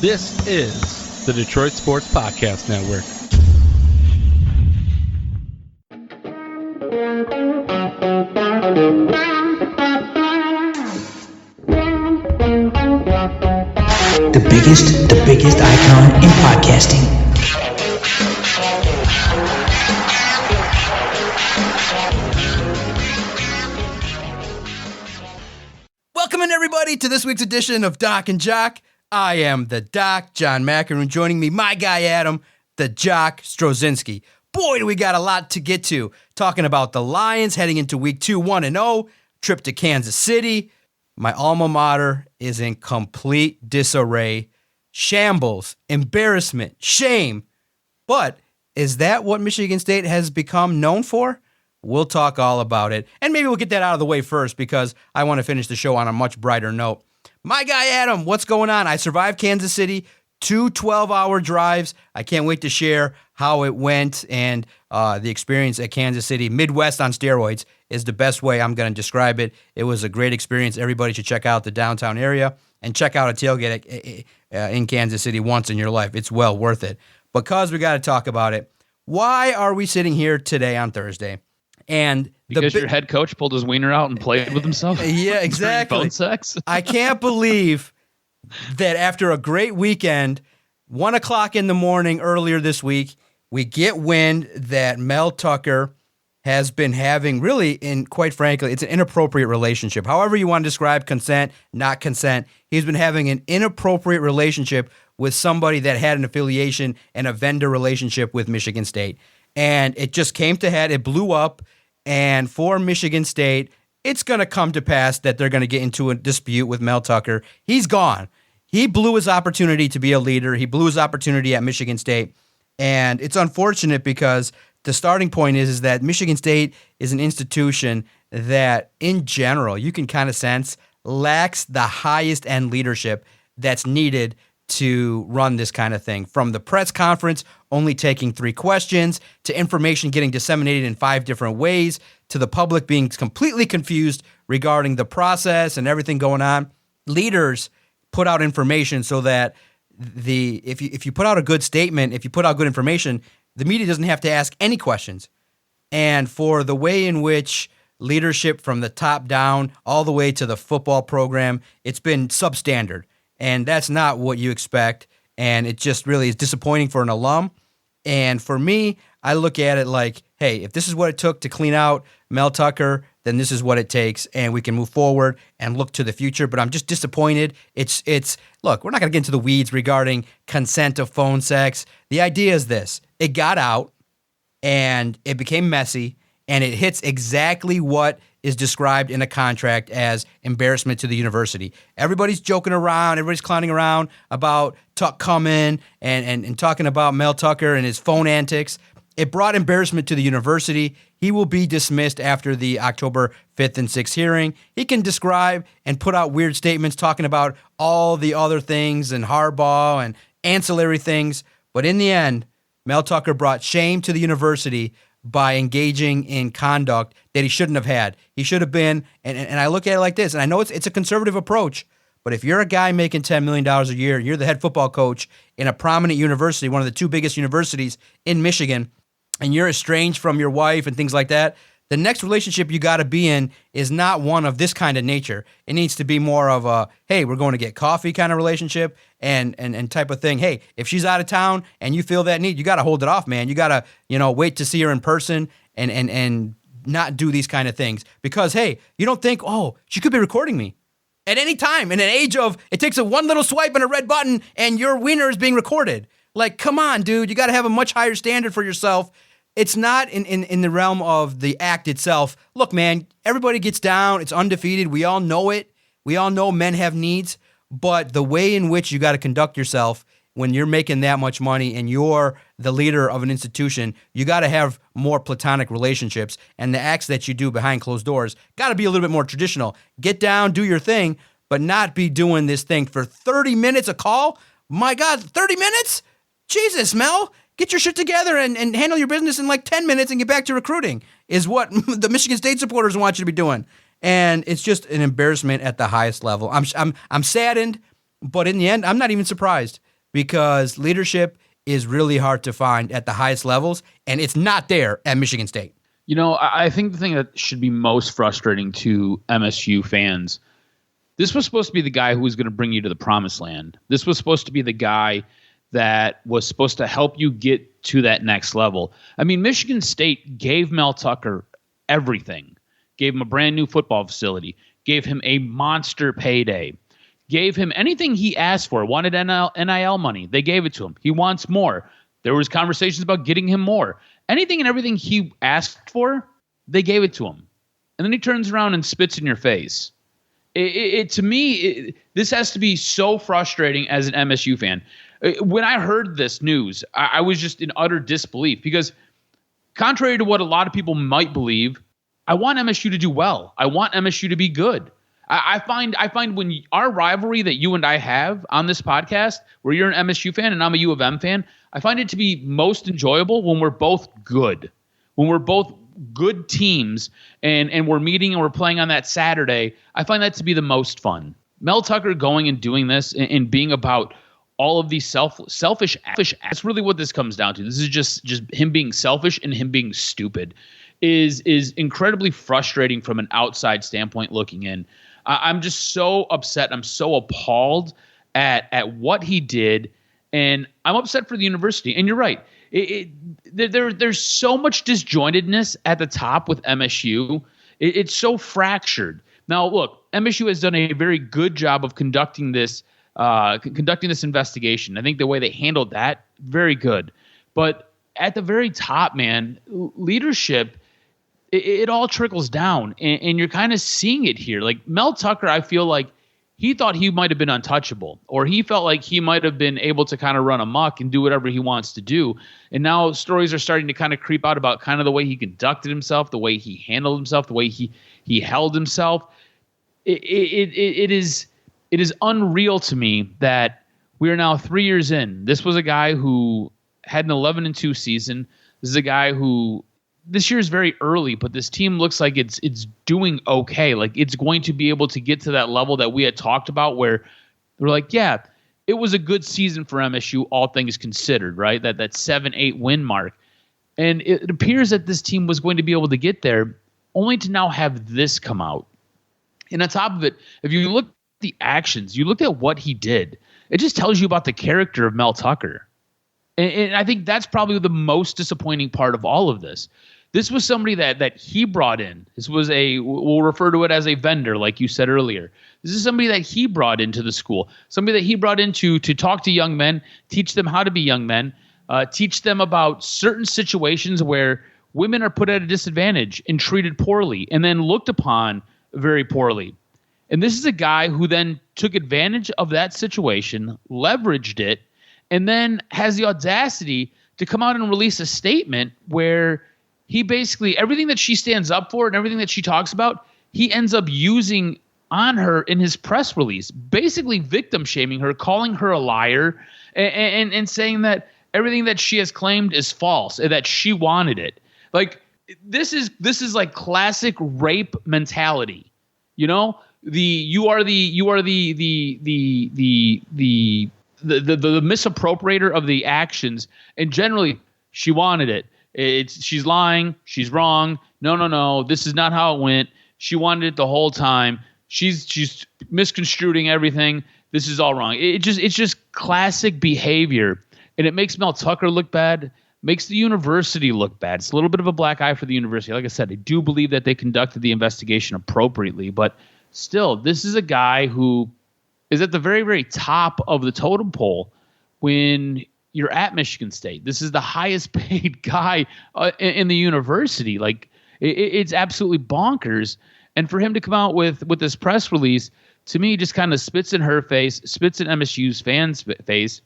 This is the Detroit Sports Podcast Network. The biggest icon in podcasting. Welcome in, everybody, to this week's edition of DocNJock. I am the Doc, John Macaroon. Joining me, my guy Adam, the Jock Strozinski. Boy, do we got a lot to get to. Talking about the Lions heading into week 2, 1-0, trip to Kansas City. My alma mater is in complete disarray, shambles, embarrassment, shame. But is that what Michigan State has become known for? We'll talk all about it. And maybe we'll get that out of the way first because I want to finish the show on a much brighter note. My guy Adam, what's going on? I survived Kansas City, 2 12-hour drives. I can't wait to share how it went and the experience at Kansas City. Midwest on steroids is the best way I'm going to describe it. It was a great experience. Everybody should check out the downtown area and check out a tailgate in Kansas City once in your life. It's well worth it. Because we got to talk about it, why are we sitting here today on Thursday? And because your head coach pulled his wiener out and played with himself? Yeah, exactly. Phone sex? I can't believe that after a great weekend, 1 o'clock in the morning earlier this week, we get wind that Mel Tucker has been having really, quite frankly, it's an inappropriate relationship. However you want to describe consent, not consent, he's been having an inappropriate relationship with somebody that had an affiliation and a vendor relationship with Michigan State. And it just came to head. It blew up. And for Michigan State, it's going to come to pass that they're going to get into a dispute with Mel Tucker. He's gone. He blew his opportunity to be a leader. He blew his opportunity at Michigan State. And it's unfortunate because the starting point is that Michigan State is an institution that, in general, you can kind of sense lacks the highest end leadership that's needed to run this kind of thing. From the press conference only taking 3 questions, to information getting disseminated in 5 different ways, to the public being completely confused regarding the process and everything going on. Leaders put out information so that if you put out a good statement, if you put out good information, the media doesn't have to ask any questions. And for the way in which leadership from the top down all the way to the football program, it's been substandard. And that's not what you expect. And it just really is disappointing for an alum. And for me, I look at it like, hey, if this is what it took to clean out Mel Tucker, then this is what it takes. And we can move forward and look to the future. But I'm just disappointed. It's look, we're not going to get into the weeds regarding consent of phone sex. The idea is this. It got out and it became messy. And it hits exactly what is described in a contract as embarrassment to the university. Everybody's joking around, everybody's clowning around about Tuck coming and talking about Mel Tucker and his phone antics. It brought embarrassment to the university. He will be dismissed after the October 5th and 6th hearing. He can describe and put out weird statements talking about all the other things and Harbaugh and ancillary things. But in the end, Mel Tucker brought shame to the university by engaging in conduct that he shouldn't have had. He should have been, and I look at it like this, and I know it's a conservative approach, but if you're a guy making $10 million a year, you're the head football coach in a prominent university, one of the 2 biggest universities in Michigan, and you're estranged from your wife and things like that, the next relationship you got to be in is not one of this kind of nature. It needs to be more of a, hey, we're going to get coffee kind of relationship and type of thing. Hey, if she's out of town and you feel that need, you got to hold it off, man. You got to, wait to see her in person and not do these kind of things. Because, hey, you don't think, oh, she could be recording me at any time in an age of, it takes one little swipe and a red button and your wiener is being recorded. Like, come on, dude. You got to have a much higher standard for yourself. It's not in the realm of the act itself. Look, man, everybody gets down. It's undefeated. We all know it. We all know men have needs. But the way in which you got to conduct yourself when you're making that much money and you're the leader of an institution, you got to have more platonic relationships. And the acts that you do behind closed doors got to be a little bit more traditional. Get down, do your thing, but not be doing this thing for 30 minutes a call. My God, 30 minutes? Jesus, Mel. Get your shit together and handle your business in like 10 minutes and get back to recruiting is what the Michigan State supporters want you to be doing. And it's just an embarrassment at the highest level. I'm saddened, but in the end, I'm not even surprised. because leadership is really hard to find at the highest levels, and it's not there at Michigan State. You know, I think the thing that should be most frustrating to MSU fans, this was supposed to be the guy who was going to bring you to the promised land. This was supposed to be the guy that was supposed to help you get to that next level. I mean, Michigan State gave Mel Tucker everything. Gave him a brand new football facility. Gave him a monster payday. Gave him anything he asked for. Wanted NIL money. They gave it to him. He wants more. There was conversations about getting him more. Anything and everything he asked for, they gave it to him. And then he turns around and spits in your face. To me, this has to be so frustrating as an MSU fan. When I heard this news, I was just in utter disbelief because contrary to what a lot of people might believe, I want MSU to do well. I want MSU to be good. I find when our rivalry that you and I have on this podcast, where you're an MSU fan and I'm a U of M fan, I find it to be most enjoyable when we're both good. When we're both good teams and we're meeting and we're playing on that Saturday, I find that to be the most fun. Mel Tucker going and doing this and being about all of these selfish, that's really what this comes down to. This is just him being selfish and him being stupid is incredibly frustrating from an outside standpoint looking in. I'm just so upset. I'm so appalled at what he did, and I'm upset for the university. And you're right. There's so much disjointedness at the top with MSU. It's so fractured. Now, look, MSU has done a very good job of conducting this investigation. I think the way they handled that, very good. But at the very top, man, leadership, it all trickles down, and you're kind of seeing it here. Like Mel Tucker, I feel like he thought he might have been untouchable, or he felt like he might have been able to kind of run amok and do whatever he wants to do. And now stories are starting to kind of creep out about kind of the way he conducted himself, the way he handled himself, the way he held himself. It is unreal to me that we are now 3 years in. This was a guy who had an 11-2 season. This is a guy who this year is very early, but this team looks like it's doing okay. Like it's going to be able to get to that level that we had talked about where we're like, yeah, it was a good season for MSU, all things considered, right? That 7-8 win mark. And it appears that this team was going to be able to get there only to now have this come out. And on top of it, if you look at the actions, you look at what he did, it just tells you about the character of Mel Tucker. And I think that's probably the most disappointing part of all of this. This was somebody that he brought in. This was we'll refer to it as a vendor, like you said earlier. This is somebody that he brought into the school, somebody that he brought in to talk to young men, teach them how to be young men, teach them about certain situations where women are put at a disadvantage and treated poorly and then looked upon very poorly. And this is a guy who then took advantage of that situation, leveraged it, and then has the audacity to come out and release a statement where he basically, everything that she stands up for and everything that she talks about, he ends up using on her in his press release, basically victim shaming her, calling her a liar, and saying that everything that she has claimed is false and that she wanted it. Like this is like classic rape mentality. You know, you are the misappropriator of the actions, and generally she wanted it. She's lying, she's wrong. No, this is not how it went. She wanted it the whole time. She's misconstruing everything. This is all wrong. It's just classic behavior, and it makes Mel Tucker look bad. Makes the university look bad. It's a little bit of a black eye for the university. Like I said, I do believe that they conducted the investigation appropriately, but still, this is a guy who is at the very, very top of the totem pole when you're at Michigan State. This is the highest paid guy in the university. Like it's absolutely bonkers. And for him to come out with this press release, to me, just kind of spits in her face, spits in MSU's fans' face,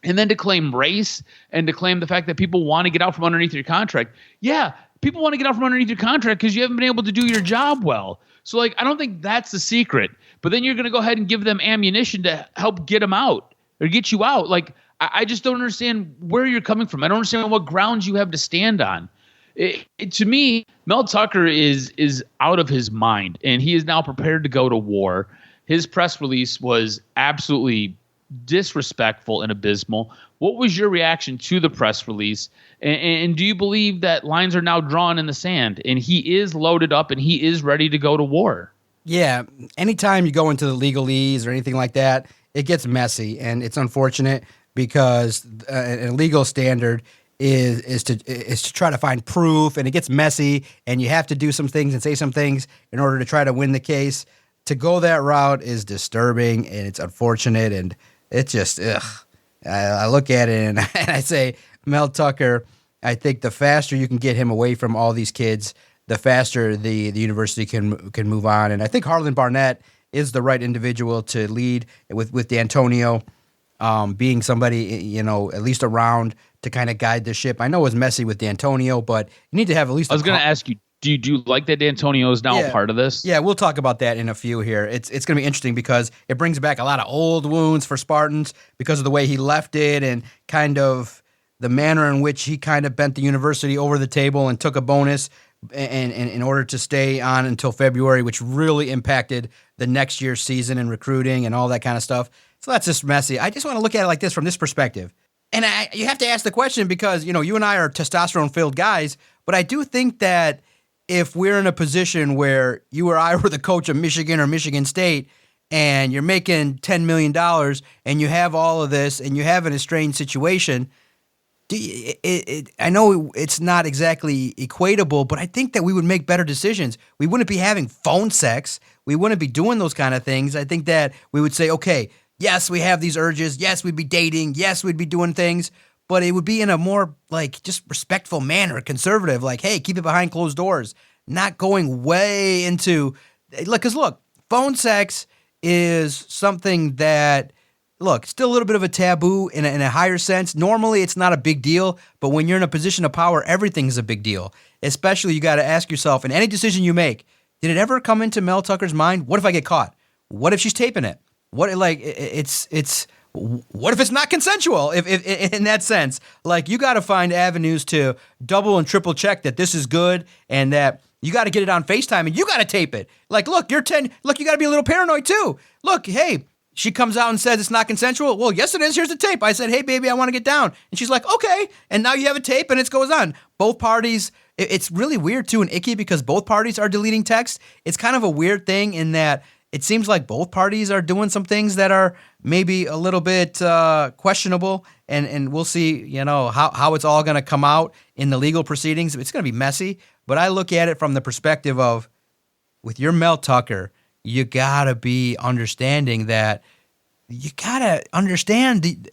and then to claim race and to claim the fact that people want to get out from underneath your contract. Yeah, people want to get out from underneath your contract because you haven't been able to do your job well. So, like, I don't think that's the secret. But then you're going to go ahead and give them ammunition to help get them out or get you out. Like, I just don't understand where you're coming from. I don't understand what grounds you have to stand on. To me, Mel Tucker is out of his mind, and he is now prepared to go to war. His press release was absolutely disrespectful and abysmal. What was your reaction to the press release? And do you believe that lines are now drawn in the sand and he is loaded up and he is ready to go to war? Yeah. Anytime you go into the legalese or anything like that, it gets messy, and it's unfortunate because a legal standard is to try to find proof, and it gets messy, and you have to do some things and say some things in order to try to win the case. To go that route is disturbing, and it's unfortunate, and it's just, ugh. I look at it and I say, Mel Tucker, I think the faster you can get him away from all these kids, the faster the university can move on. And I think Harlan Barnett is the right individual to lead with D'Antonio being somebody, at least around to kind of guide the ship. I know it was messy with D'Antonio, but you need to have at least. I was going to ask you, do you like that D'Antonio is now a part of this? Yeah, we'll talk about that in a few here. It's going to be interesting because it brings back a lot of old wounds for Spartans because of the way he left it and kind of the manner in which he kind of bent the university over the table and took a bonus and in order to stay on until February, which really impacted the next year's season and recruiting and all that kind of stuff. So that's just messy. I just want to look at it like this from this perspective. And you have to ask the question because, you and I are testosterone-filled guys, but I do think that if we're in a position where you or I were the coach of Michigan or Michigan State and you're making $10 million and you have all of this and you have an estranged situation, I know it's not exactly equatable, but I think that we would make better decisions. We wouldn't be having phone sex. We wouldn't be doing those kind of things. I think that we would say, okay, yes, we have these urges. Yes, we'd be dating. Yes, we'd be doing things. But it would be in a more just respectful manner, conservative, hey, keep it behind closed doors, not going way into because phone sex is something that, still a little bit of a taboo in a higher sense. Normally, it's not a big deal, but when you're in a position of power, everything's a big deal. Especially, you got to ask yourself, in any decision you make, did it ever come into Mel Tucker's mind? What if I get caught? What if she's taping it? What what if it's not consensual? If in that sense, you got to find avenues to double and triple check that this is good and that you got to get it on FaceTime and you got to tape it. You're 10. Look, you got to be a little paranoid too. Look, hey. She comes out and says it's not consensual. Well, yes, it is. Here's the tape. I said, hey, baby, I want to get down. And she's like, okay. And now you have a tape and it goes on. Both parties, it's really weird too and icky because both parties are deleting text. It's kind of a weird thing in that it seems like both parties are doing some things that are maybe a little bit questionable. And we'll see, how it's all going to come out in the legal proceedings. It's going to be messy. But I look at it from the perspective of, with your Mel Tucker, you gotta be understanding that you gotta understand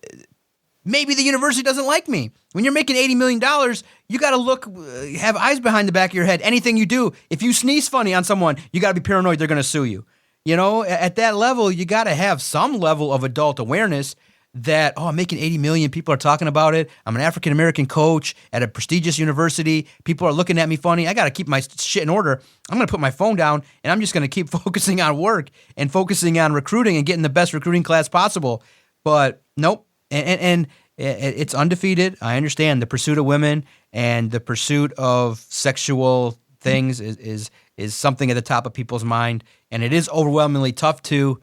maybe the university doesn't like me. When you're making $80 million, you gotta have eyes behind the back of your head. Anything you do, if you sneeze funny on someone, you gotta be paranoid they're gonna sue you. At that level, you gotta have some level of adult awareness that, I'm making $80 million, people are talking about it. I'm an African-American coach at a prestigious university. People are looking at me funny. I got to keep my shit in order. I'm going to put my phone down, and I'm just going to keep focusing on work and focusing on recruiting and getting the best recruiting class possible. But nope. And it's undefeated. I understand the pursuit of women and the pursuit of sexual things is something at the top of people's mind. And it is overwhelmingly tough to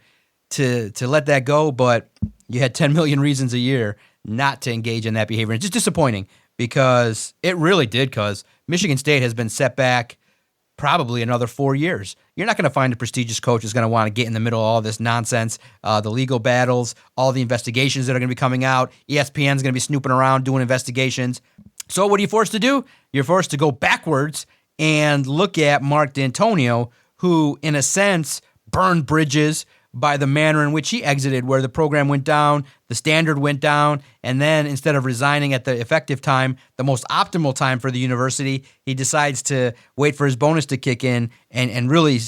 let that go, but you had 10 million reasons a year not to engage in that behavior. It's just disappointing because it really did, because Michigan State has been set back probably another 4 years. You're not going to find a prestigious coach who's going to want to get in the middle of all this nonsense, the legal battles, all the investigations that are going to be coming out. ESPN's going to be snooping around doing investigations. So what are you forced to do? You're forced to go backwards and look at Mark D'Antonio, who, in a sense, burned bridges by the manner in which he exited, where the program went down, the standard went down, and then instead of resigning at the effective time, the most optimal time for the university, he decides to wait for his bonus to kick in and really,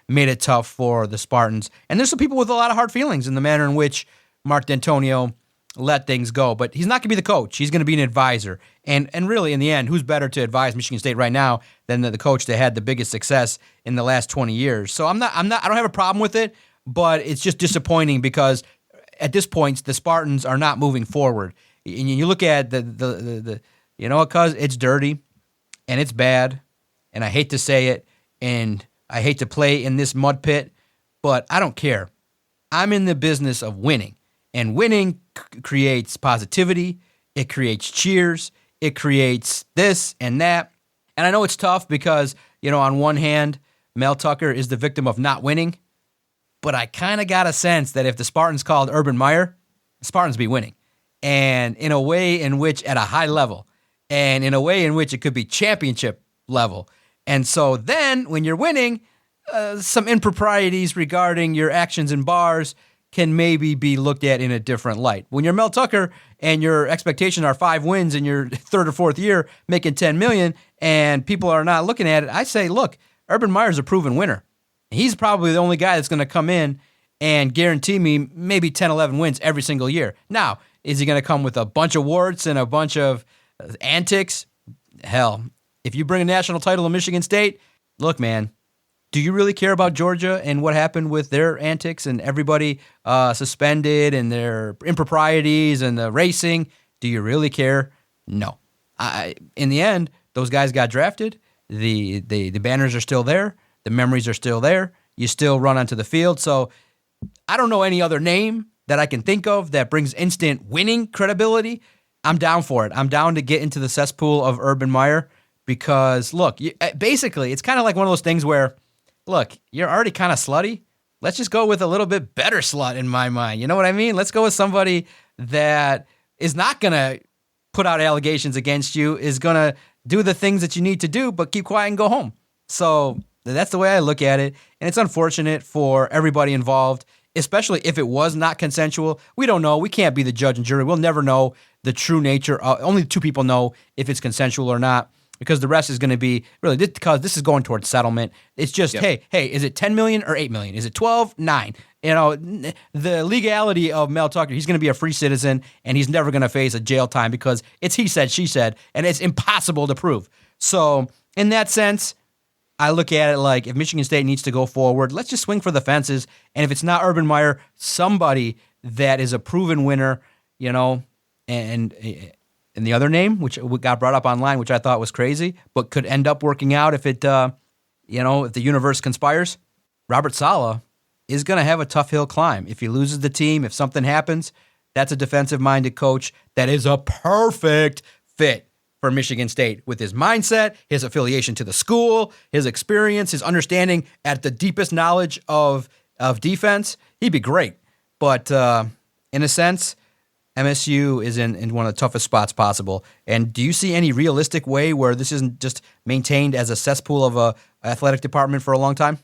made it tough for the Spartans. And there's some people with a lot of hard feelings in the manner in which Mark D'Antonio let things go. But he's not going to be the coach. He's going to be an advisor. And really, in the end, who's better to advise Michigan State right now than the coach that had the biggest success in the last 20 years? So I don't have a problem with it. But it's just disappointing because at this point, the Spartans are not moving forward. And you look at because it's dirty and it's bad, and I hate to say it, and I hate to play in this mud pit, but I don't care. I'm in the business of winning. And winning creates positivity. It creates cheers. It creates this and that. And I know it's tough because, on one hand, Mel Tucker is the victim of not winning. But I kind of got a sense that if the Spartans called Urban Meyer, the Spartans be winning. And in a way in which at a high level, and in a way in which it could be championship level. And so then when you're winning, some improprieties regarding your actions in bars can maybe be looked at in a different light. When you're Mel Tucker and your expectations are 5 wins in your third or fourth year, making $10 million, and people are not looking at it, I say, look, Urban Meyer's a proven winner. He's probably the only guy that's going to come in and guarantee me maybe 10, 11 wins every single year. Now, is he going to come with a bunch of warts and a bunch of antics? Hell, if you bring a national title to Michigan State, look, man, do you really care about Georgia and what happened with their antics and everybody suspended and their improprieties and the racing? Do you really care? No. In the end, those guys got drafted. The banners are still there. The memories are still there. You still run onto the field. So I don't know any other name that I can think of that brings instant winning credibility. I'm down for it. I'm down to get into the cesspool of Urban Meyer because, look, basically, it's kind of like one of those things where, look, you're already kind of slutty. Let's just go with a little bit better slut in my mind. You know what I mean? Let's go with somebody that is not going to put out allegations against you, is going to do the things that you need to do, but keep quiet and go home. So that's the way I look at it. And it's unfortunate for everybody involved, especially if it was not consensual. We don't know. We can't be the judge and jury. We'll never know the true nature. Only 2 people know if it's consensual or not, because the rest is going to be really, because this is going towards settlement. It's just, hey, is it 10 million or 8 million? Is it 12? 9? The legality of Mel Tucker, he's going to be a free citizen and he's never going to face a jail time because it's he said, she said, and it's impossible to prove. So in that sense, I look at it like if Michigan State needs to go forward, let's just swing for the fences. And if it's not Urban Meyer, somebody that is a proven winner, and the other name, which got brought up online, which I thought was crazy, but could end up working out if it, if the universe conspires, Robert Saleh is going to have a tough hill climb. If he loses the team, if something happens, that's a defensive-minded coach that is a perfect fit for Michigan State with his mindset, his affiliation to the school, his experience, his understanding at the deepest knowledge of defense. He'd be great. But in a sense, MSU is in one of the toughest spots possible. And do you see any realistic way where this isn't just maintained as a cesspool of a athletic department for a long time?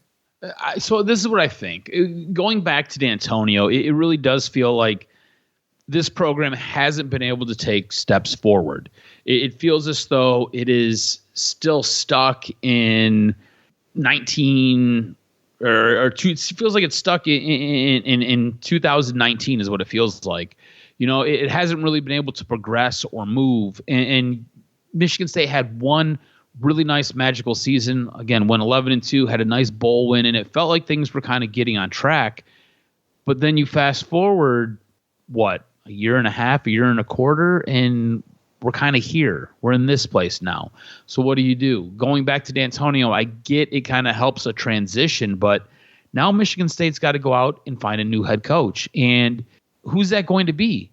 So this is what I think. Going back to D'Antonio, it really does feel like this program hasn't been able to take steps forward. It feels as though it is still stuck in 19 or two. It feels like it's stuck in 2019 is what it feels like. It hasn't really been able to progress or move. And Michigan State had one really nice magical season. Again, went 11-2, had a nice bowl win, and it felt like things were kind of getting on track. But then you fast forward, a year and a half, a year and a quarter, and we're kind of here. We're in this place now. So what do? Going back to D'Antonio, I get it kind of helps a transition, but now Michigan State's got to go out and find a new head coach. And who's that going to be?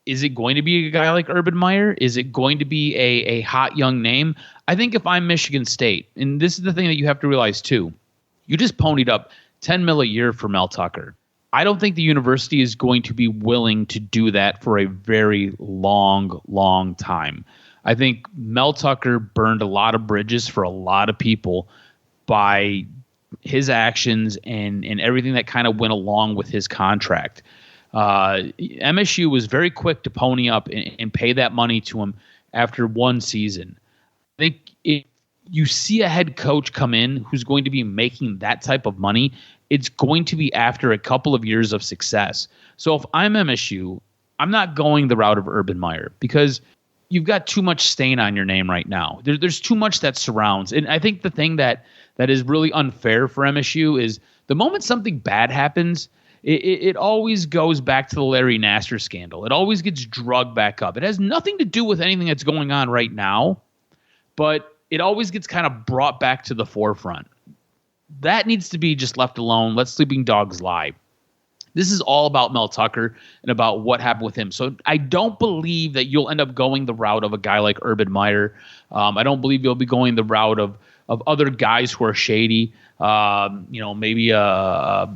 Is it going to be a guy like Urban Meyer? Is it going to be a hot young name? I think if I'm Michigan State, and this is the thing that you have to realize too, you just ponied up $10 million a year for Mel Tucker. I don't think the university is going to be willing to do that for a very long, long time. I think Mel Tucker burned a lot of bridges for a lot of people by his actions and everything that kind of went along with his contract. MSU was very quick to pony up and pay that money to him after one season. I think if you see a head coach come in who's going to be making that type of money, it's going to be after a couple of years of success. So if I'm MSU, I'm not going the route of Urban Meyer because you've got too much stain on your name right now. There's too much that surrounds. And I think the thing that is really unfair for MSU is the moment something bad happens, it always goes back to the Larry Nassar scandal. It always gets drugged back up. It has nothing to do with anything that's going on right now, but it always gets kind of brought back to the forefront. That needs to be just left alone. Let sleeping dogs lie. This is all about Mel Tucker and about what happened with him. So I don't believe that you'll end up going the route of a guy like Urban Meyer. I don't believe you'll be going the route of other guys who are shady. Maybe a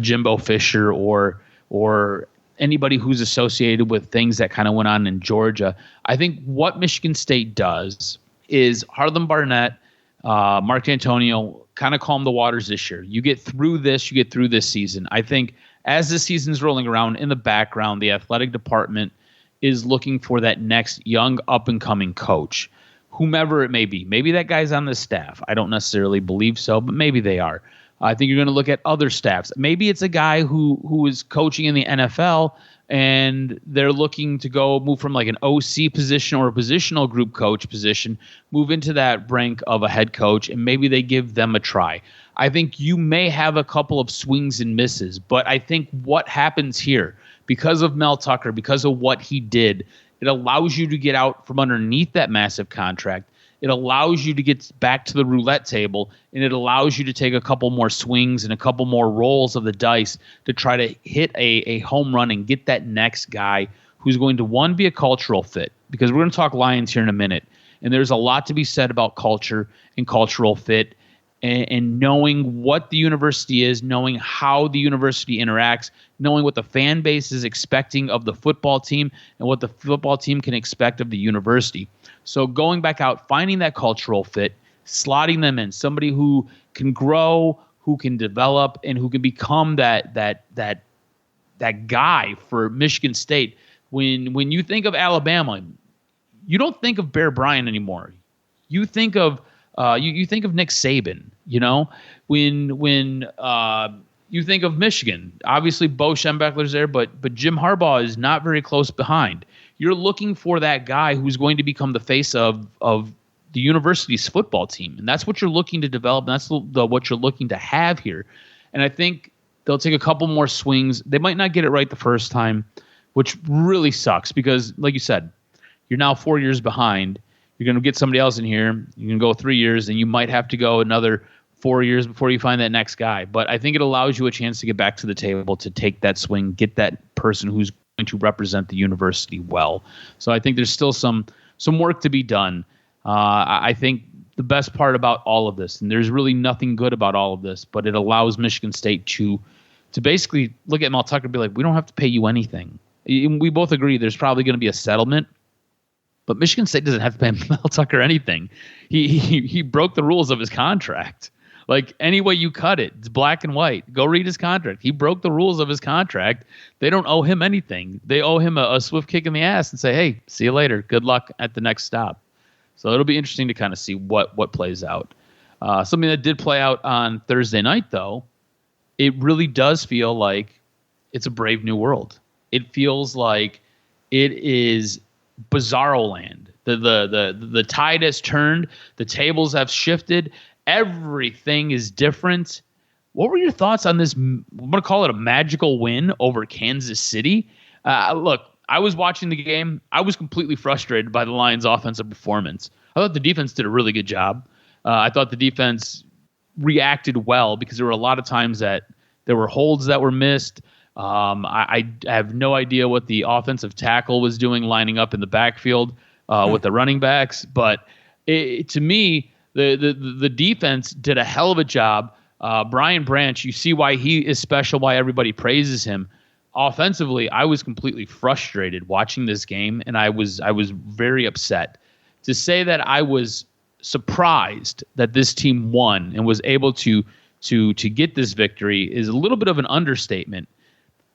Jimbo Fisher or anybody who's associated with things that kind of went on in Georgia. I think what Michigan State does is Harlan Barnett, Mark D'Antonio kind of calm the waters this year. You get through this season. I think as the season's rolling around, in the background, the athletic department is looking for that next young up-and-coming coach, whomever it may be. Maybe that guy's on the staff. I don't necessarily believe so, but maybe they are. I think you're going to look at other staffs. Maybe it's a guy who is coaching in the NFL and they're looking to move from like an OC position or a positional group coach position, move into that rank of a head coach, and maybe they give them a try. I think you may have a couple of swings and misses, but I think what happens here, because of Mel Tucker, because of what he did, it allows you to get out from underneath that massive contract. It allows you to get back to the roulette table, and it allows you to take a couple more swings and a couple more rolls of the dice to try to hit a home run and get that next guy who's going to, one, be a cultural fit, because we're going to talk Lions here in a minute, and there's a lot to be said about culture and cultural fit and knowing what the university is, knowing how the university interacts, knowing what the fan base is expecting of the football team and what the football team can expect of the university. So going back out, finding that cultural fit, slotting them in, somebody who can grow, who can develop, and who can become that guy for Michigan State. When you think of Alabama, you don't think of Bear Bryant anymore. You think of you think of Nick Saban. You know, when you think of Michigan, obviously Bo Schembechler's there, but Jim Harbaugh is not very close behind. You're looking for that guy who's going to become the face of the university's football team, and that's what you're looking to develop. And that's what you're looking to have here. And I think they'll take a couple more swings. They might not get it right the first time, which really sucks because, like you said, you're now 4 years behind. You're going to get somebody else in here. You can go 3 years, and you might have to go another 4 years before you find that next guy. But I think it allows you a chance to get back to the table, to take that swing, get that person who's going to represent the university well. So I think there's still some work to be done. I think the best part about all of this, and there's really nothing good about all of this, but it allows Michigan State to basically look at Mel Tucker and be like, we don't have to pay you anything. We both agree there's probably going to be a settlement. But Michigan State doesn't have to pay Mel Tucker anything. He broke the rules of his contract. Like, any way you cut it, it's black and white. Go read his contract. He broke the rules of his contract. They don't owe him anything. They owe him a swift kick in the ass and say, hey, see you later. Good luck at the next stop. So it'll be interesting to kind of see what plays out. Something that did play out on Thursday night, though, it really does feel like it's a brave new world. It feels like it is bizarro land. The tide has turned. The tables have shifted. Everything is different. What were your thoughts on this? I'm going to call it a magical win over Kansas City. Look, I was watching the game. I was completely frustrated by the Lions' offensive performance. I thought the defense did a really good job. I thought the defense reacted well because there were a lot of times that there were holds that were missed. I have no idea what the offensive tackle was doing lining up in the backfield with the running backs. But to me, the defense did a hell of a job. Brian Branch, you see why he is special, why everybody praises him. Offensively, I was completely frustrated watching this game, and I was very upset. To say that I was surprised that this team won and was able to get this victory is a little bit of an understatement.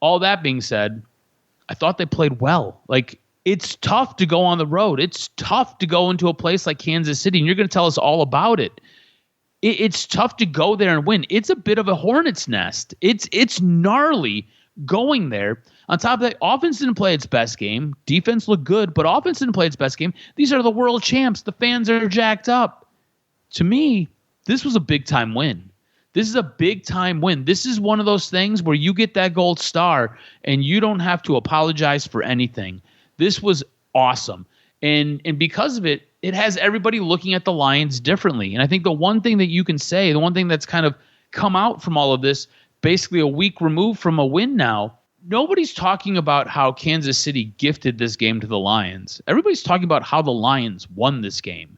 All that being said, I thought they played well. Like, it's tough to go on the road. It's tough to go into a place like Kansas City, and you're going to tell us all about it. It's tough to go there and win. It's a bit of a hornet's nest. It's gnarly going there. On top of that, offense didn't play its best game. Defense looked good, but offense didn't play its best game. These are the world champs. The fans are jacked up. To me, this was a big-time win. This is a big-time win. This is one of those things where you get that gold star and you don't have to apologize for anything. This was awesome. And because of it, it has everybody looking at the Lions differently. And I think the one thing that you can say, the one thing that's kind of come out from all of this, basically a week removed from a win now. Nobody's talking about how Kansas City gifted this game to the Lions. Everybody's talking about how the Lions won this game.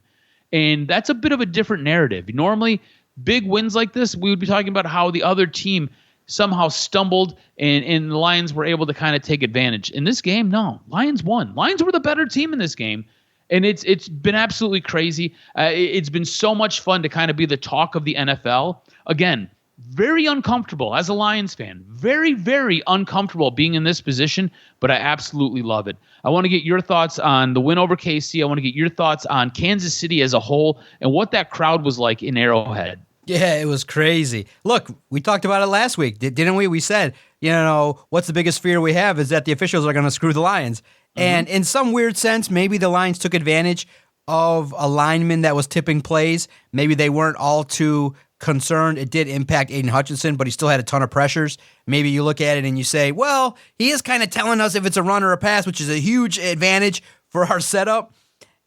And that's a bit of a different narrative. Normally, big wins like this, we would be talking about how the other team somehow stumbled and the Lions were able to kind of take advantage. In this game, no. Lions won. Lions were the better team in this game. And it's been absolutely crazy. It's been so much fun to kind of be the talk of the NFL. Again, very uncomfortable as a Lions fan. Very, very uncomfortable being in this position, but I absolutely love it. I want to get your thoughts on the win over KC. I want to get your thoughts on Kansas City as a whole and what that crowd was like in Arrowhead. Yeah, it was crazy. Look, we talked about it last week, didn't we? We said, what's the biggest fear we have is that the officials are going to screw the Lions. Mm-hmm. And in some weird sense, maybe the Lions took advantage of a lineman that was tipping plays. Maybe they weren't all too concerned. It did impact Aiden Hutchinson, but he still had a ton of pressures. Maybe you look at it and you say, well, he is kind of telling us if it's a run or a pass, which is a huge advantage for our setup.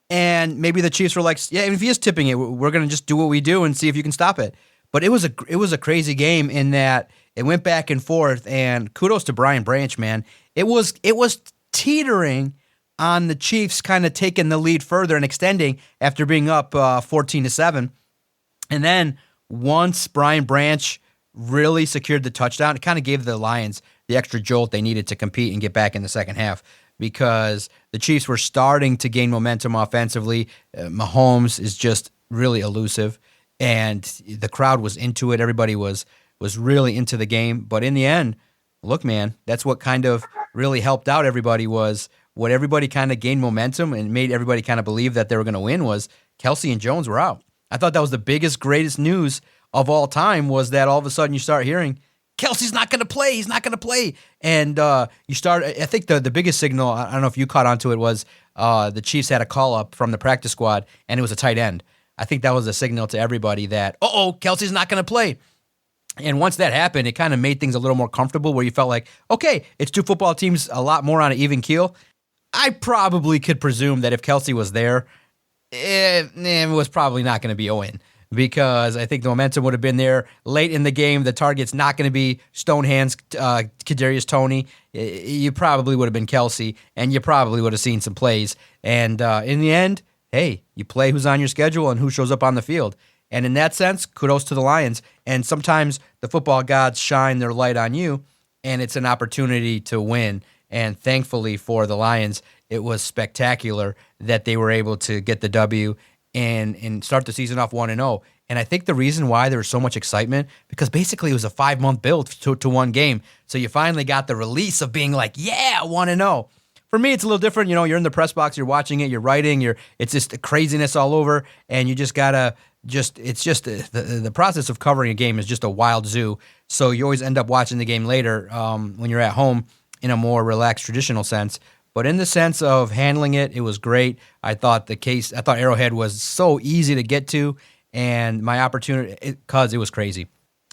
And maybe the Chiefs were like, yeah, if he is tipping it, we're going to just do what we do and see if you can stop it. But it was a crazy game in that it went back and forth, and kudos to Brian Branch, man. It was teetering on the Chiefs kind of taking the lead further and extending after being up 14-7. And then once Brian Branch really secured the touchdown, it kind of gave the Lions the extra jolt they needed to compete and get back in the second half, because the Chiefs were starting to gain momentum offensively. Mahomes is just really elusive, and the crowd was into it. Everybody was really into the game. But in the end, look, man, that's what kind of really helped out everybody, was what everybody kind of gained momentum and made everybody kind of believe that they were going to win was Kelsey and Jones were out. I thought that was the biggest, greatest news of all time, was that all of a sudden you start hearing, Kelsey's not going to play. He's not going to play. And I think the biggest signal, I don't know if you caught onto it, was the Chiefs had a call up from the practice squad, and it was a tight end. I think that was a signal to everybody that, Kelsey's not going to play. And once that happened, it kind of made things a little more comfortable, where you felt like, okay, it's two football teams a lot more on an even keel. I probably could presume that if Kelsey was there, it was probably not going to be a win, because I think the momentum would have been there late in the game. The target's not going to be Stonehands, Kadarius Toney. You probably would have been Kelsey, and you probably would have seen some plays. And in the end, hey, you play who's on your schedule and who shows up on the field. And in that sense, kudos to the Lions. And sometimes the football gods shine their light on you, and it's an opportunity to win. And thankfully for the Lions, it was spectacular that they were able to get the W and start the season off 1-0. And I think the reason why there was so much excitement, because basically it was a 5-month build to one game. So you finally got the release of being like, yeah, 1-0. For me, it's a little different. You're in the press box, you're watching it, you're writing, it's just craziness all over, and you just gotta it's just the process of covering a game is just a wild zoo. So you always end up watching the game later when you're at home in a more relaxed, traditional sense. But in the sense of handling it, it was great. I thought Arrowhead was so easy to get to, and my opportunity, because it was crazy.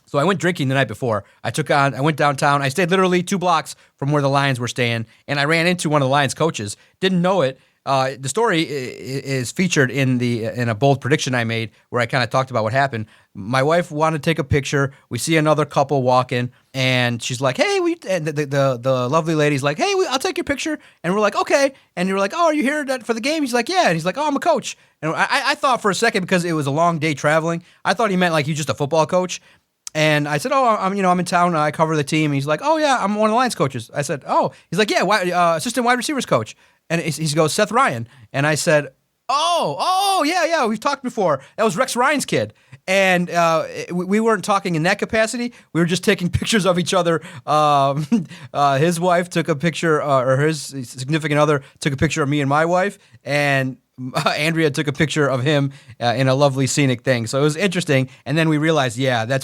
So I went drinking the night before. I went downtown. I stayed literally 2 blocks from where the Lions were staying, and I ran into one of the Lions coaches. Didn't know it. The story is featured in a bold prediction I made, where I kind of talked about what happened. My wife wanted to take a picture. We see another couple walking, and she's like, "Hey," and the lovely lady's like, "Hey, I'll take your picture." And we're like, "Okay." And you're like, "Oh, are you here for the game?" He's like, "Yeah." And he's like, "Oh, I'm a coach." And I thought for a second, because it was a long day traveling, I thought he meant like he's just a football coach. And I said, "Oh, I'm in town. I cover the team." And he's like, "Oh yeah, I'm one of the Lions coaches." I said, "Oh." He's like, "Yeah, assistant wide receivers coach." And he goes, "Seth Ryan." And I said, oh, yeah, we've talked before. That was Rex Ryan's kid. And we weren't talking in that capacity. We were just taking pictures of each other. His wife took a picture, or his significant other took a picture of me and my wife. And Andrea took a picture of him in a lovely scenic thing. So it was interesting. And then we realized, yeah,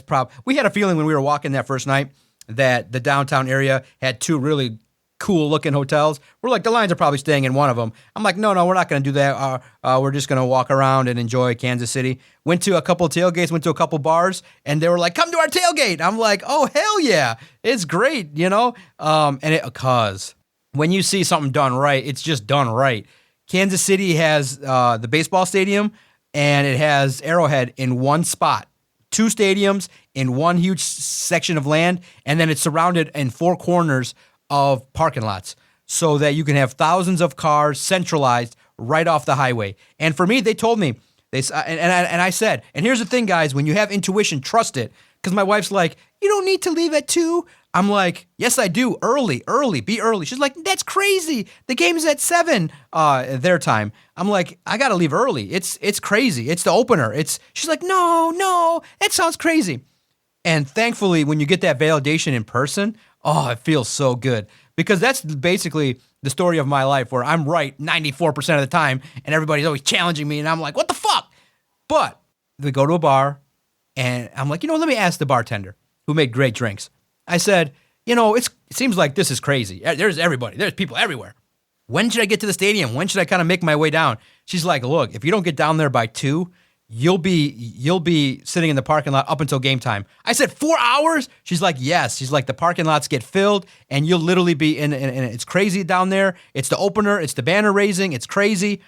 we had a feeling when we were walking that first night that the downtown area had 2 really cool-looking hotels. We're like, the Lions are probably staying in one of them. I'm like, no, we're not going to do that. We're just going to walk around and enjoy Kansas City. Went to a couple of tailgates, went to a couple bars, and they were like, come to our tailgate. I'm like, oh, hell yeah. It's great, because when you see something done right, it's just done right. Kansas City has the baseball stadium, and it has Arrowhead in one spot. 2 stadiums in one huge section of land, and then it's surrounded in 4 corners of parking lots so that you can have thousands of cars centralized right off the highway. And for me, they told me, and I said, and here's the thing, guys, when you have intuition, trust it. Because my wife's like, you don't need to leave at 2. I'm like, yes, I do. Early, be early. She's like, that's crazy. The game's at 7 their time. I'm like, I got to leave early. It's crazy. It's the opener. She's like, no, that sounds crazy. And thankfully, when you get that validation in person, oh, it feels so good. Because that's basically the story of my life where I'm right 94% of the time and everybody's always challenging me and I'm like, what the fuck? But we go to a bar and I'm like, let me ask the bartender who made great drinks. I said, it seems like this is crazy. There's everybody. There's people everywhere. When should I get to the stadium? When should I kind of make my way down? She's like, look, if you don't get down there by 2, you'll be sitting in the parking lot up until game time. I said, 4 hours? She's like, yes. She's like, the parking lots get filled and you'll literally be in it's crazy down there. It's the opener. It's the banner raising. It's crazy.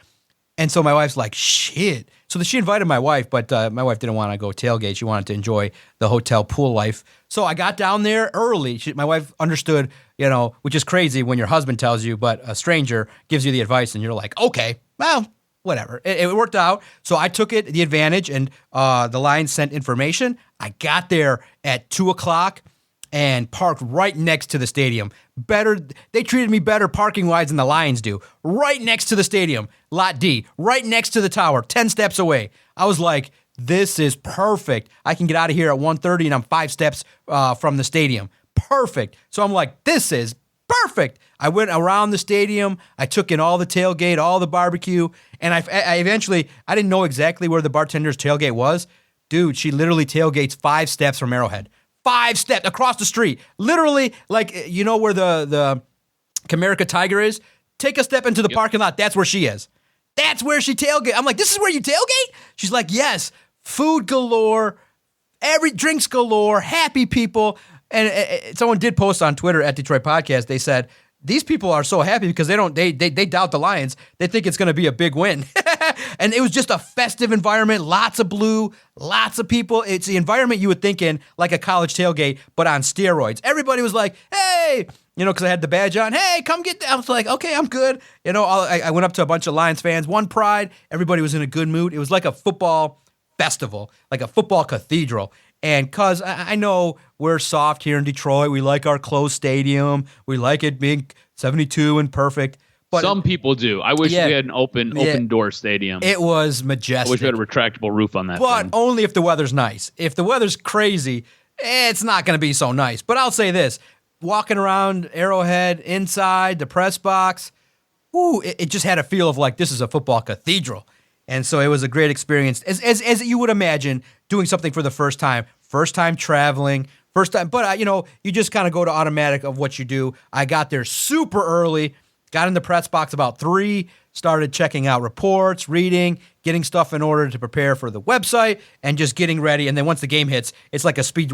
And so my wife's like, shit. So she invited my wife, but my wife didn't want to go tailgate. She wanted to enjoy the hotel pool life. So I got down there early. My wife understood, which is crazy when your husband tells you, but a stranger gives you the advice and you're like, okay, well, whatever. It worked out. So I took the advantage and the Lions sent information. I got there at 2:00 and parked right next to the stadium. They treated me better parking-wise than the Lions do. Right next to the stadium, Lot D, right next to the tower, 10 steps away. I was like, this is perfect. I can get out of here at 1:30 and I'm 5 steps from the stadium. Perfect. So I'm like, this is perfect. I went around the stadium. I took in all the tailgate, all the barbecue, and I eventually, I didn't know exactly where the bartender's tailgate was. Dude, she literally tailgates 5 steps from Arrowhead. 5 steps across the street. Literally, like, where the Comerica Tiger is? Take a step into the parking lot. That's where she is. That's where she tailgate. I'm like, this is where you tailgate? She's like, yes. Food galore, drinks galore, happy people. And someone did post on Twitter at Detroit Podcast. They said, these people are so happy because they doubt the Lions. They think it's going to be a big win. And it was just a festive environment, lots of blue, lots of people. It's the environment you would think in like a college tailgate, but on steroids. Everybody was like, hey, because I had the badge on. Hey, come get that. I was like, okay, I'm good. I went up to a bunch of Lions fans, one pride. Everybody was in a good mood. It was like a football festival, like a football cathedral. And because I know we're soft here in Detroit, we like our closed stadium. We like it being 72 and perfect. But some people do. I wish we had an open door stadium. It was majestic. I wish we had a retractable roof on that. But thing. only if the weather's nice. If the weather's crazy, it's not going to be so nice. But I'll say this. Walking around Arrowhead, inside the press box, it just had a feel of like this is a football cathedral. And so it was a great experience, as you would imagine, doing something for the first time traveling, first time. But, you just kind of go to automatic of what you do. I got there super early, got in the press box about 3, started checking out reports, reading, getting stuff in order to prepare for the website, and just getting ready. And then once the game hits, it's like a speed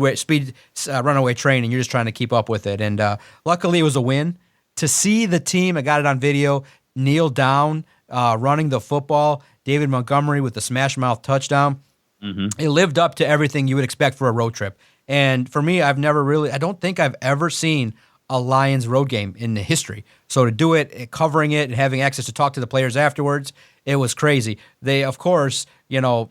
runaway train, and you're just trying to keep up with it. And luckily, it was a win. To see the team, I got it on video, kneel down, running the football, David Montgomery with the smash mouth touchdown. Mm-hmm. It lived up to everything you would expect for a road trip. And for me, I don't think I've ever seen a Lions road game in the history. So to do it, covering it, and having access to talk to the players afterwards, it was crazy. They, of course,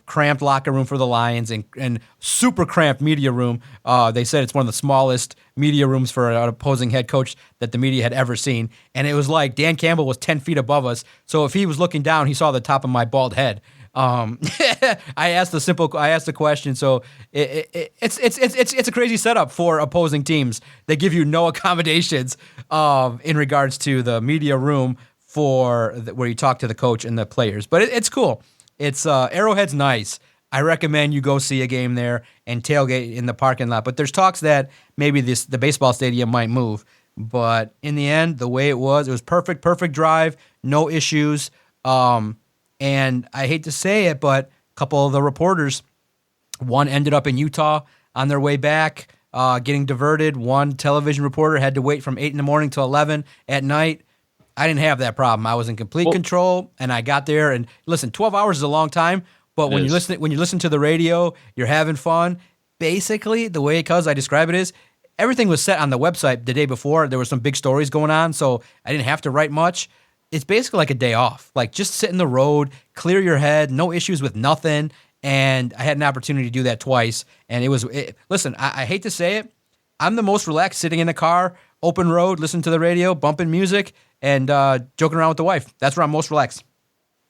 cramped locker room for the Lions and super cramped media room. They said it's one of the smallest media rooms for an opposing head coach that the media had ever seen. And it was like Dan Campbell was 10 feet above us. So if he was looking down, he saw the top of my bald head. I asked the question. So it's a crazy setup for opposing teams. They give you no accommodations in regards to the media room where you talk to the coach and the players. But it's cool. It's Arrowhead's nice. I recommend you go see a game there and tailgate in the parking lot. But there's talks that maybe the baseball stadium might move. But in the end, the way it was perfect drive, no issues. And I hate to say it, but a couple of the reporters, one ended up in Utah on their way back, getting diverted. One television reporter had to wait from 8 in the morning till 11 at night. I didn't have that problem. I was in complete control, and I got there. And listen, 12 hours is a long time, But when you listen to the radio, you're having fun. Basically, the way I describe it is, everything was set on the website the day before. There were some big stories going on, so I didn't have to write much. It's basically like a day off. Like, just sit in the road, clear your head, no issues with nothing. And I had an opportunity to do that twice. And listen, I hate to say it, I'm the most relaxed sitting in the car, open road, listening to the radio, bumping music, and joking around with the wife. That's where I'm most relaxed.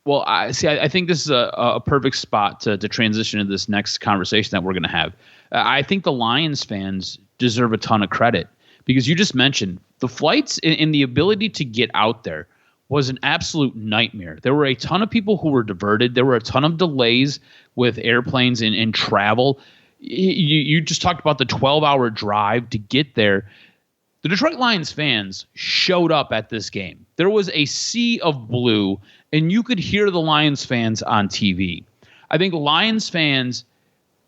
Well, I think this is a perfect spot to transition to this next conversation that we're going to have. I think the Lions fans deserve a ton of credit because you just mentioned the flights and the ability to get out there was an absolute nightmare. There were a ton of people who were diverted. There were a ton of delays with airplanes and travel. You just talked about the 12-hour drive to get there. The Detroit Lions fans showed up at this game. There was a sea of blue, and you could hear the Lions fans on TV. I think Lions fans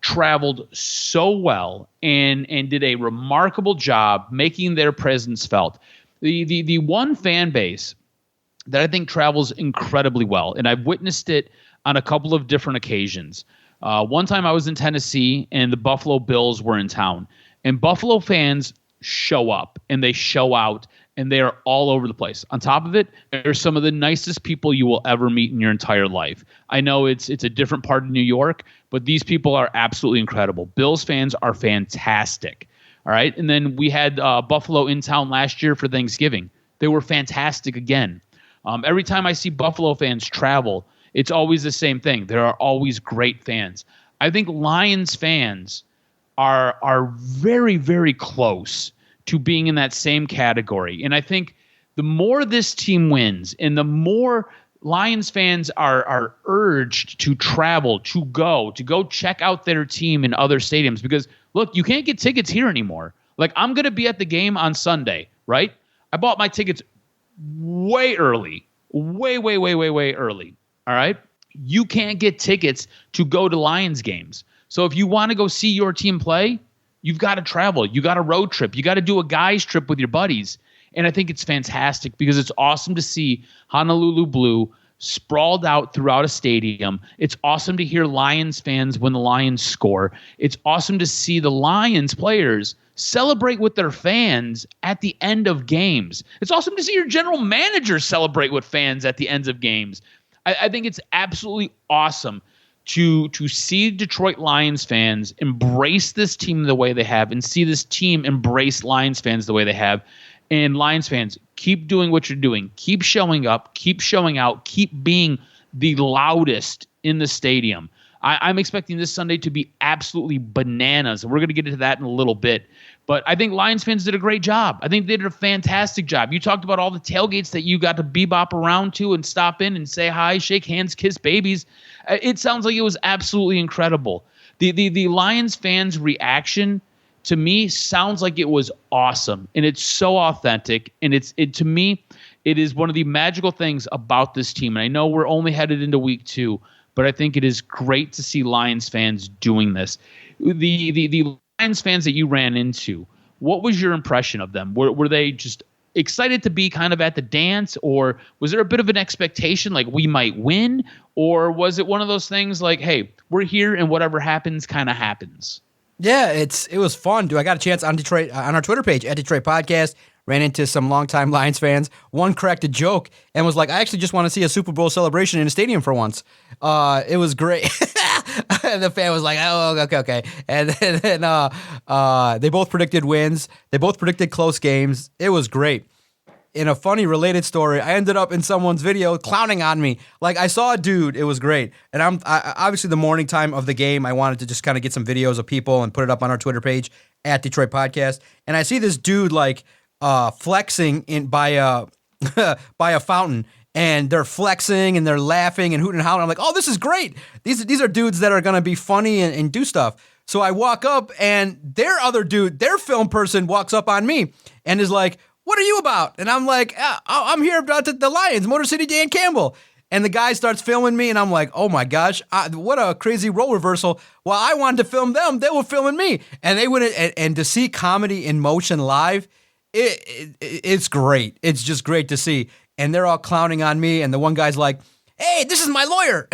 traveled so well and did a remarkable job making their presence felt. The one fan base that I think travels incredibly well, and I've witnessed it on a couple of different occasions. One time I was in Tennessee, and the Buffalo Bills were in town, and Buffalo fans show up and they show out and they are all over the place. On top of it, they're some of the nicest people you will ever meet in your entire life. I know it's a different part of New York, but these people are absolutely incredible. Bills fans are fantastic. All right. And then we had Buffalo in town last year for Thanksgiving. They were fantastic again. Every time I see Buffalo fans travel, it's always the same thing. There are always great fans. I think Lions fans are very, very close to being in that same category. And I think the more this team wins and the more Lions fans are urged to travel, to go check out their team in other stadiums. Because, look, you can't get tickets here anymore. Like, I'm going to be at the game on Sunday, right? I bought my tickets way early, way early, all right? You can't get tickets to go to Lions games. So if you want to go see your team play, you've got to travel. You got a road trip. You got to do a guys trip with your buddies. And I think it's fantastic because it's awesome to see Honolulu Blue sprawled out throughout a stadium. It's awesome to hear Lions fans when the Lions score. It's awesome to see the Lions players celebrate with their fans at the end of games. It's awesome to see your general manager celebrate with fans at the ends of games. I think it's absolutely awesome to see Detroit Lions fans embrace this team the way they have and see this team embrace Lions fans the way they have. And Lions fans, keep doing what you're doing. Keep showing up. Keep showing out. Keep being the loudest in the stadium. I'm expecting this Sunday to be absolutely bananas, and we're going to get into that in a little bit. But I think Lions fans did a great job. I think they did a fantastic job. You talked about all the tailgates that you got to bebop around to and stop in and say hi, shake hands, kiss babies. It sounds like it was absolutely incredible. The Lions fans' reaction to me sounds like it was awesome, and it's so authentic. And to me, it is one of the magical things about this team. And I know we're only headed into week 2, but I think it is great to see Lions fans doing this. The Lions fans that you ran into, what was your impression of them? Were they just excited to be kind of at the dance, or was there a bit of an expectation like we might win, or was it one of those things like, hey, we're here and whatever happens kind of happens? Yeah, it was fun, dude. I got a chance on Detroit on our Twitter page at Detroit Podcast. Ran into some longtime Lions fans. One cracked a joke and was like, "I actually just want to see a Super Bowl celebration in a stadium for once." It was great. The fan was like, "Oh, okay." And then they both predicted wins. They both predicted close games. It was great. In a funny related story, I ended up in someone's video clowning on me. Like, I saw a dude. It was great. And I obviously the morning time of the game, I wanted to just kind of get some videos of people and put it up on our Twitter page at Detroit Podcast. And I see this dude like flexing by a fountain, and they're flexing and they're laughing and hooting and hollering. I'm like, oh, this is great. These are dudes that are gonna be funny and do stuff. So I walk up, and their other dude, their film person, walks up on me and is like, "What are you about?" And I'm like, "I'm here about the Lions, Motor City Dan Campbell." And the guy starts filming me, and I'm like, oh my gosh, what a crazy role reversal. While I wanted to film them, they were filming me. And they went and to see comedy in motion live, it's great. It's just great to see. And they're all clowning on me, and the one guy's like, "Hey, this is my lawyer."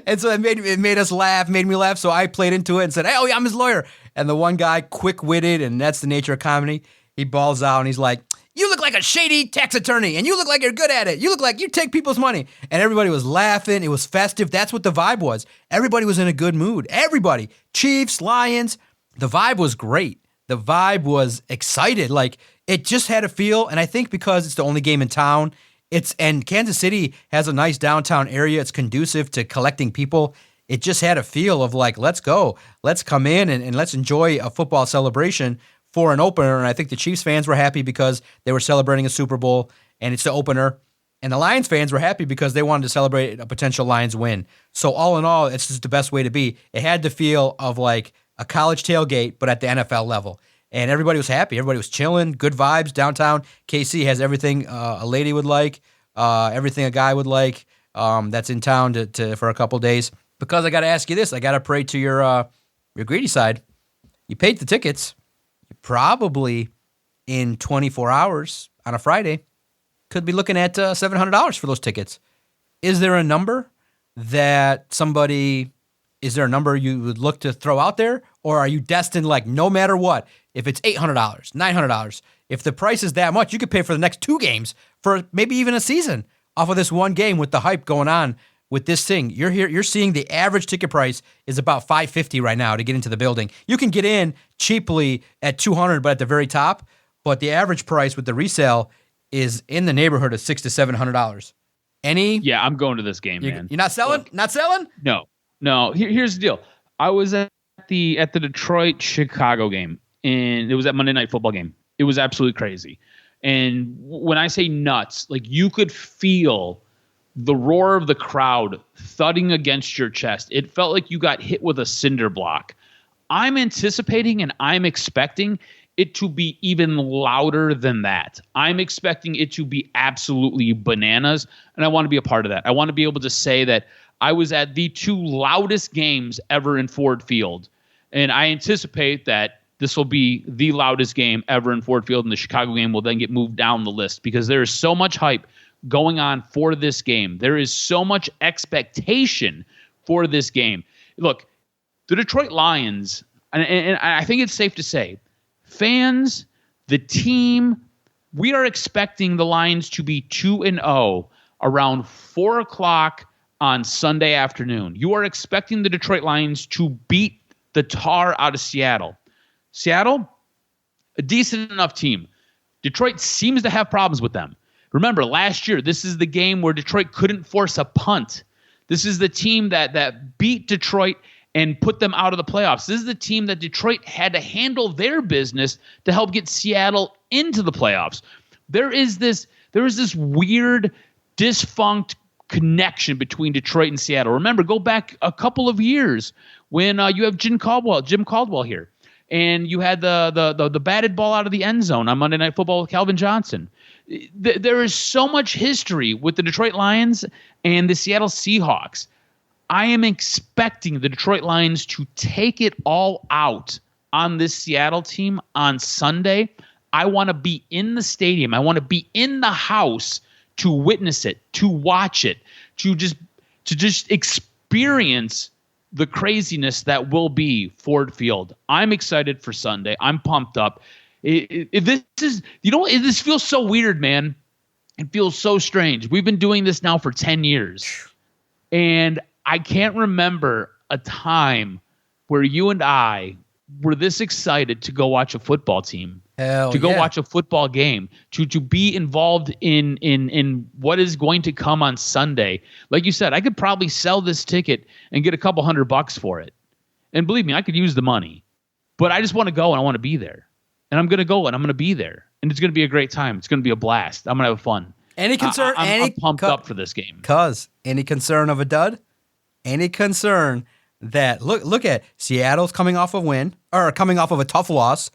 And so it made us laugh, made me laugh. So I played into it and said, hey, oh yeah, I'm his lawyer. And the one guy, quick-witted, and that's the nature of comedy, he balls out and he's like, you look like a shady tax attorney, and you look like you're good at it. You look like you take people's money. And everybody was laughing. It was festive. That's what the vibe was. Everybody was in a good mood. Everybody. Chiefs, Lions. The vibe was great. The vibe was excited. Like, it just had a feel, and I think because it's the only game in town, and Kansas City has a nice downtown area. It's conducive to collecting people. It just had a feel of like, let's go. Let's come in and let's enjoy a football celebration for an opener. And I think the Chiefs fans were happy because they were celebrating a Super Bowl, and it's the opener. And the Lions fans were happy because they wanted to celebrate a potential Lions win. So all in all, it's just the best way to be. It had the feel of like a college tailgate, but at the NFL level. And everybody was happy. Everybody was chilling. Good vibes downtown. KC has everything a lady would like, everything a guy would like. That's in town for a couple days. Because I got to ask you this, I got to pray to your greedy side. You paid the tickets. You probably in 24 hours on a Friday could be looking at $700 for those tickets. Is there a number is there a number you would look to throw out there? Or are you destined, like, no matter what, if it's $800, $900, if the price is that much, you could pay for the next 2 games, for maybe even a season, off of this one game with the hype going on with this thing. You're seeing the average ticket price is about $550 right now to get into the building. You can get in cheaply at $200, but at the very top. But the average price with the resale is in the neighborhood of $600 to $700. Yeah, I'm going to this game, man. You're not selling? Look, not selling? No. Here's the deal. I was at the Detroit-Chicago game, and it was that Monday Night Football game. It was absolutely crazy. And when I say nuts, like, you could feel the roar of the crowd thudding against your chest. It felt like you got hit with a cinder block. I'm anticipating and I'm expecting it to be even louder than that. I'm expecting it to be absolutely bananas, and I want to be a part of that. I want to be able to say that I was at the 2 loudest games ever in Ford Field, and I anticipate that this will be the loudest game ever in Ford Field, and the Chicago game will then get moved down the list because there is so much hype going on for this game. There is so much expectation for this game. Look, the Detroit Lions, and I think it's safe to say, fans, the team, we are expecting the Lions to be 2-0 around 4 o'clock on Sunday afternoon. You are expecting the Detroit Lions to beat the tar out of Seattle. Seattle, a decent enough team. Detroit seems to have problems with them. Remember, last year, this is the game where Detroit couldn't force a punt. This is the team that beat Detroit and put them out of the playoffs. This is the team that Detroit had to handle their business to help get Seattle into the playoffs. There is this weird, dysfunct connection between Detroit and Seattle. Remember, go back a couple of years when you have Jim Caldwell here, and you had the batted ball out of the end zone on Monday Night Football with Calvin Johnson. There is so much history with the Detroit Lions and the Seattle Seahawks. I am expecting the Detroit Lions to take it all out on this Seattle team on Sunday. I want to be in the stadium. I want to be in the house to witness it, to watch it, to just experience the craziness that will be Ford Field. I'm excited for Sunday. I'm pumped up. This feels so weird, man. It feels so strange. We've been doing this now for 10 years. And I can't remember a time where you and I were this excited to go watch a football team, watch a football game, to be involved in what is going to come on Sunday. Like you said, I could probably sell this ticket and get a couple $100 for it. And believe me, I could use the money. But I just want to go and I want to be there. And I'm going to go and I'm going to be there. And it's going to be a great time. It's going to be a blast. I'm going to have fun. Any concern? I'm pumped up for this game. Any concern of a dud? Any concern that look at Seattle's coming off of a tough loss,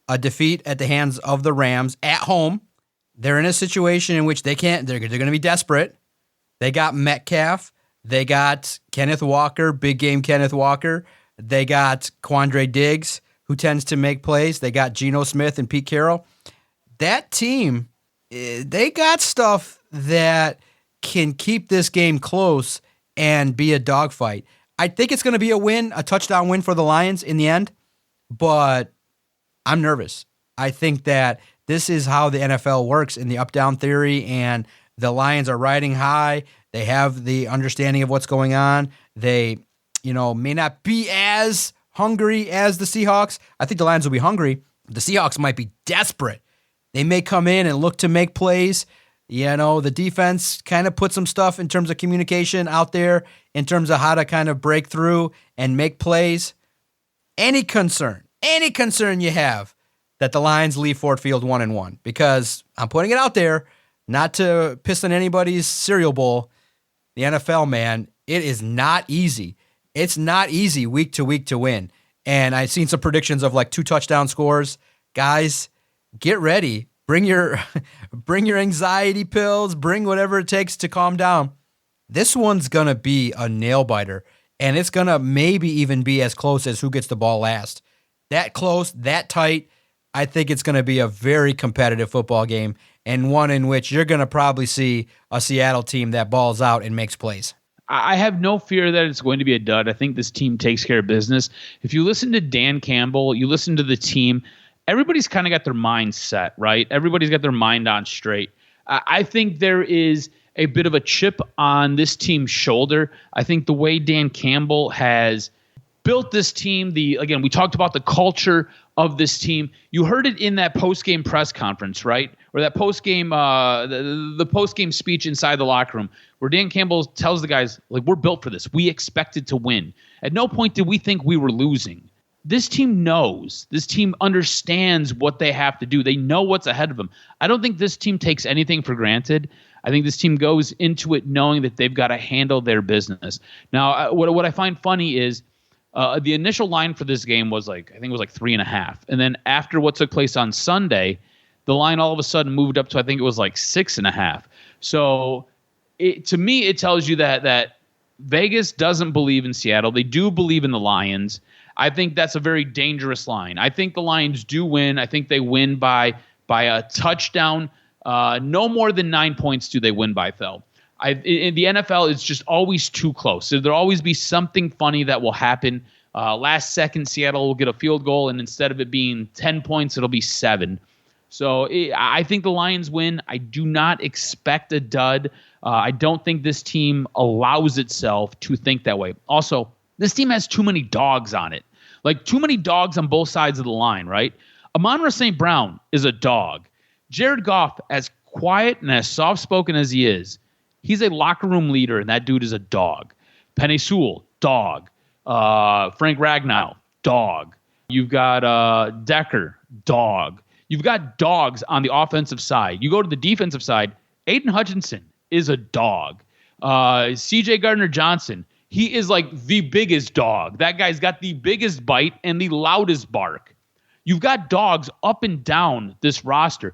a defeat at the hands of the Rams at home. They're in a situation in which they're going to be desperate. They got Metcalf, they got Kenneth Walker, big game Kenneth Walker. They got Quandre Diggs, who tends to make plays. They got Geno Smith and Pete Carroll. That team, they got stuff that can keep this game close and be a dogfight. I think it's going to be a touchdown win for the Lions in the end, but I'm nervous. I think that this is how the NFL works in the up-down theory, and the Lions are riding high. They have the understanding of what's going on. They, may not be as hungry as the Seahawks. I think the Lions will be hungry. The Seahawks might be desperate. They may come in and look to make plays. The defense kind of put some stuff in terms of communication out there, in terms of how to kind of break through and make plays. Any concern you have that the Lions leave Ford Field 1-1, because I'm putting it out there, not to piss on anybody's cereal bowl. The NFL, man, it is not easy. It's not easy week to week to win. And I've seen some predictions of like 2 touchdown scores. Guys, get ready. Bring your anxiety pills. Bring whatever it takes to calm down. This one's going to be a nail biter, and it's going to maybe even be as close as who gets the ball last. That close, that tight. I think it's going to be a very competitive football game, and one in which you're going to probably see a Seattle team that balls out and makes plays. I have no fear that it's going to be a dud. I think this team takes care of business. If you listen to Dan Campbell, you listen to the team, everybody's kind of got their mind set, right? Everybody's got their mind on straight. I think there is a bit of a chip on this team's shoulder. I think the way Dan Campbell has built this team, again, we talked about the culture of this team. You heard it in that post-game press conference, right? Or that post-game, the post-game speech inside the locker room, where Dan Campbell tells the guys, like, we're built for this. We expected to win. At no point did we think we were losing. This team knows. This team understands what they have to do. They know what's ahead of them. I don't think this team takes anything for granted. I think this team goes into it knowing that they've got to handle their business. Now, what I find funny is the initial line for this game was I think it was 3.5. And then after what took place on Sunday, the line all of a sudden moved up to, I think it was 6.5. So to me, it tells you that Vegas doesn't believe in Seattle. They do believe in the Lions. I think that's a very dangerous line. I think the Lions do win. I think they win by a touchdown. No more than 9 points do they win by, Phil. In the NFL, it's just always too close. So there'll always be something funny that will happen. Last second, Seattle will get a field goal, and instead of it being 10 points, it'll be 7. So I think the Lions win. I do not expect a dud. I don't think this team allows itself to think that way. Also, this team has too many dogs on it. Too many dogs on both sides of the line, right? Amon-Ra St. Brown is a dog. Jared Goff, as quiet and as soft-spoken as he is, he's a locker room leader, and that dude is a dog. Penei Sewell, dog. Frank Ragnow, dog. You've got Decker, dog. You've got dogs on the offensive side. You go to the defensive side, Aiden Hutchinson is a dog. C.J. Gardner-Johnson, he is the biggest dog. That guy's got the biggest bite and the loudest bark. You've got dogs up and down this roster.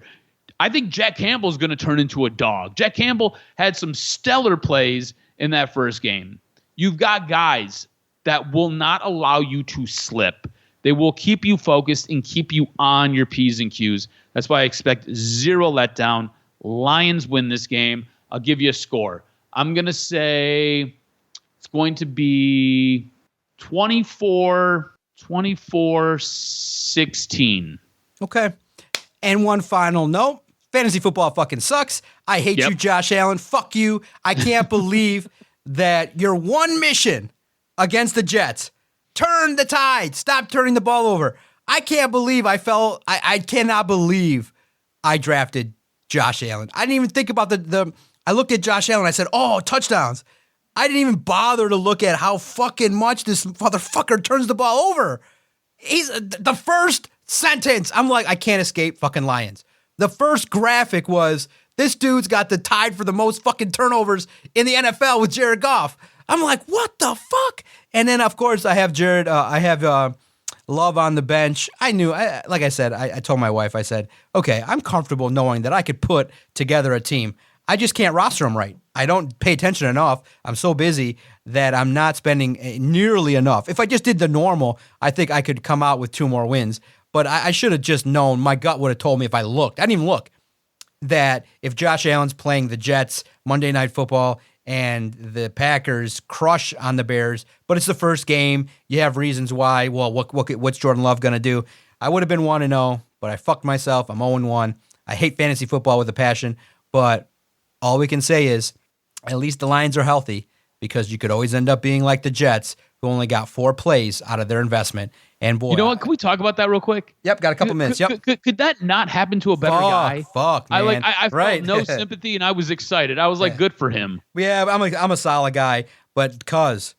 I think Jack Campbell's going to turn into a dog. Jack Campbell had some stellar plays in that first game. You've got guys that will not allow you to slip. They will keep you focused and keep you on your P's and Q's. That's why I expect 0 letdown. Lions win this game. I'll give you a score. I'm going to say it's going to be 24-16. Okay. And one final note. Fantasy football fucking sucks. I hate you, Josh Allen. Fuck you. I can't believe that your one mission against the Jets, turn the tide. Stop turning the ball over. I can't believe I cannot believe I drafted Josh Allen. I didn't even think about I looked at Josh Allen. I said, oh, touchdowns. I didn't even bother to look at how fucking much this motherfucker turns the ball over. He's the first sentence. I'm like, I can't escape fucking Lions. The first graphic was, this dude's got the tied for the most fucking turnovers in the NFL with Jared Goff. I'm like, what the fuck? And then, of course, I have Jared. I have Love on the bench. I knew, like I said, I told my wife, I said, okay, I'm comfortable knowing that I could put together a team. I just can't roster them right. I don't pay attention enough. I'm so busy that I'm not spending nearly enough. If I just did the normal, I think I could come out with 2 more wins. But I should have just known. My gut would have told me if I looked. I didn't even look. That if Josh Allen's playing the Jets Monday Night Football and the Packers crush on the Bears, but it's the first game. You have reasons why. Well, what's Jordan Love going to do? I would have been 1-0, but I fucked myself. I'm 0-1. I hate fantasy football with a passion, but all we can say is at least the Lions are healthy, because you could always end up being like the Jets, who only got 4 plays out of their investment. And boy, you know what? Can we talk about that real quick? Yep, got a couple minutes. Yep. Could that not happen to a better guy? Fuck, man. I felt no sympathy, and I was excited. I was like, good for him. Yeah, I'm a solid guy, but because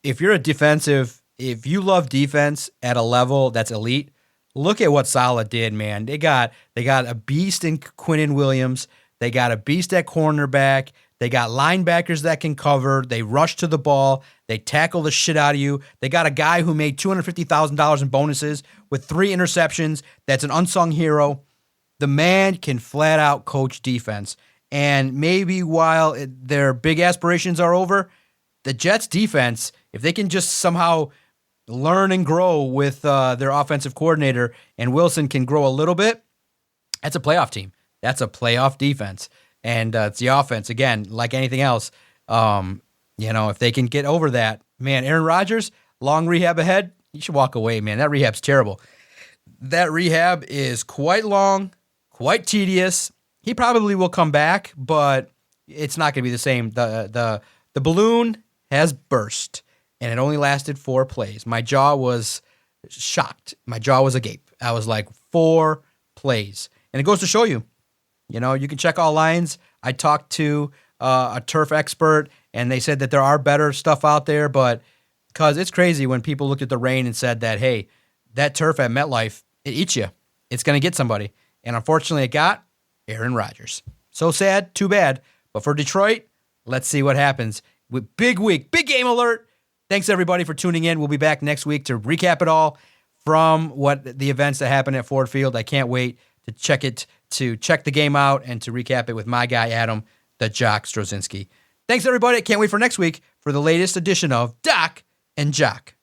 if you love defense at a level that's elite, look at what Saleh did, man. They got a beast in Quinnen Williams. They got a beast at cornerback. They got linebackers that can cover. They rush to the ball. They tackle the shit out of you. They got a guy who made $250,000 in bonuses with 3 interceptions. That's an unsung hero. The man can flat out coach defense. And maybe while their big aspirations are over, the Jets defense, if they can just somehow learn and grow with their offensive coordinator, and Wilson can grow a little bit, that's a playoff team. That's a playoff defense. And it's the offense, again, like anything else. If they can get over that, man, Aaron Rodgers, long rehab ahead, you should walk away, man. That rehab's terrible. That rehab is quite long, quite tedious. He probably will come back, but it's not going to be the same. The balloon has burst, and it only lasted 4 plays. My jaw was shocked. My jaw was agape. I was like, 4 plays. And it goes to show you, you can check all lines. I talked to a turf expert, and they said that there are better stuff out there, but because it's crazy when people looked at the rain and said that, hey, that turf at MetLife, it eats you. It's going to get somebody. And unfortunately, it got Aaron Rodgers. So sad, too bad. But for Detroit, let's see what happens. With big week, big game alert. Thanks, everybody, for tuning in. We'll be back next week to recap it all from what the events that happened at Ford Field. I can't wait to check the game out and to recap it with my guy, Adam, the Jock Strozinski. Thanks, everybody. I can't wait for next week for the latest edition of Doc and Jock.